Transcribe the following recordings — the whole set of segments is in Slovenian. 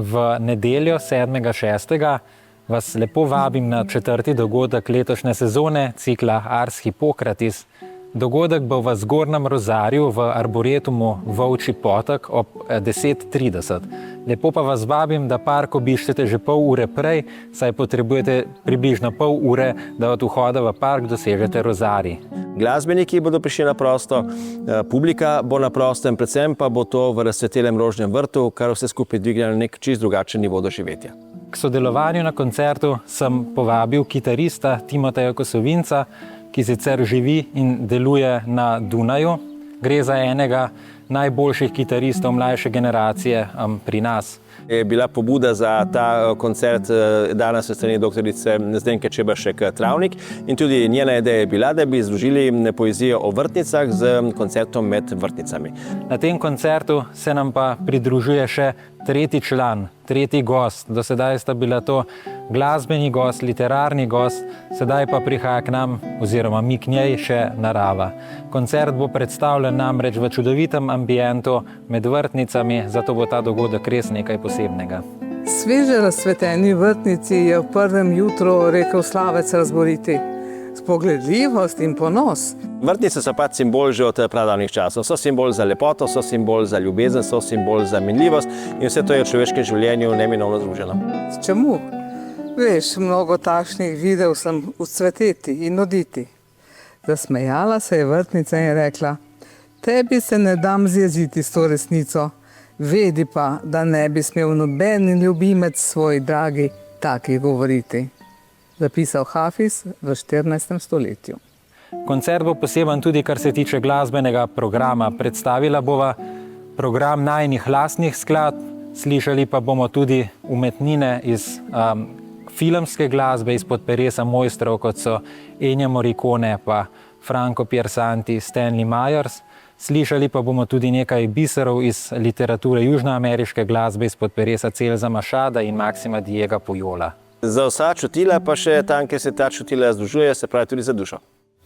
V nedeljo 7.6. vas lepo vabim na 4. dogodek letošnje sezone cikla Ars Hippocratis. Dogodek bo v Zgornjem Rozarju v Arboretumu Volčji Potok ob 10.30. Lepo pa vas vabim, da park obiščete že pol ure prej, saj potrebujete približno pol ure, da od vhoda v park dosežete Rozarij. Glasbeniki bodo prišli na prosto, publika bo na prostem, predvsem pa bo to v razcvetelem rožnem vrtu, kar vse skupaj dvigne na nek čist drugačen nivo doživetja. K sodelovanju na koncertu sem povabil kitarista Timoteja Kosovinca, ki sicer živi in deluje na Dunaju. Gre za enega najboljših kitaristov mlajše generacije pri nas. Je bila pobuda za ta koncert dana s strani doktorice Zdenke Čebašek-Travnik in tudi njena ideja je bila, da bi združili poezijo o vrtnicah z koncertom med vrtnicami. Na tem koncertu se nam pa pridružuje še tretji član, tretji gost. Do sedaj sta bila to glasbeni gost, literarni gost, sedaj pa prihaja k nam, oziroma mi k njej, še narava. Koncert bo predstavljen namreč v čudovitem ambientu med vrtnicami, zato bo ta dogodek res nekaj posebnega. Sveže razcveteni vrtnici je v prvem jutru rekel slavec razboriti. Spogledljivost in ponos. Vrtnice so pač simbol že od pradavnih časov. So simbol za lepoto, so simbol za ljubezen, so simbol za minljivost in vse to je v človeškem življenju neminovno združeno. S čemu? Veš, mnogo takšnih videl sem vzcveteti in oditi. Zasmejala se je vrtnica in rekla: tebi se ne dam zjeziti s to resnico, vedi pa, da ne bi smel noben ljubimec svoj dragi taki govoriti. Zapisal Hafiz v 14. stoletju. Koncert bo poseben tudi, kar se tiče glasbenega programa. Predstavila bova program najinih lastnih skladb, slišali pa bomo tudi umetnine iz filmske glasbe, izpod peresa mojstrov, kot so Ennio Morricone, pa Franco Piersanti, Stanley Myers. Slišali pa bomo tudi nekaj biserov iz literature južnoameriške glasbe, izpod peresa Celza Machada in Maxima Diega Pujola. Za vsa čutila pa še tam, kjer se ta čutila združuje, se pravi tudi za dušo.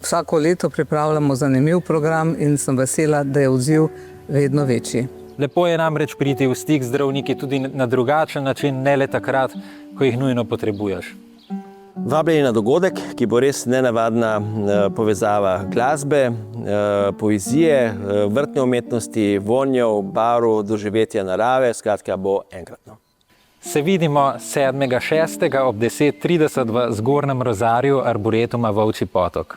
Vsako leto pripravljamo zanimiv program in sem vesela, da je odziv vedno večji. Lepo je namreč priti v stik z zdravniki tudi na drugačen način, ne le takrat, ko jih nujno potrebuješ. Vabljeni na dogodek, ki bo res nenavadna povezava glasbe, poezije, vrtne umetnosti, vonjev, barv, doživetja narave, skratka bo enkratno. Se vidimo 7.6. ob 10.30 v Zgornjem Rozarju Arboretuma Volčji Potok.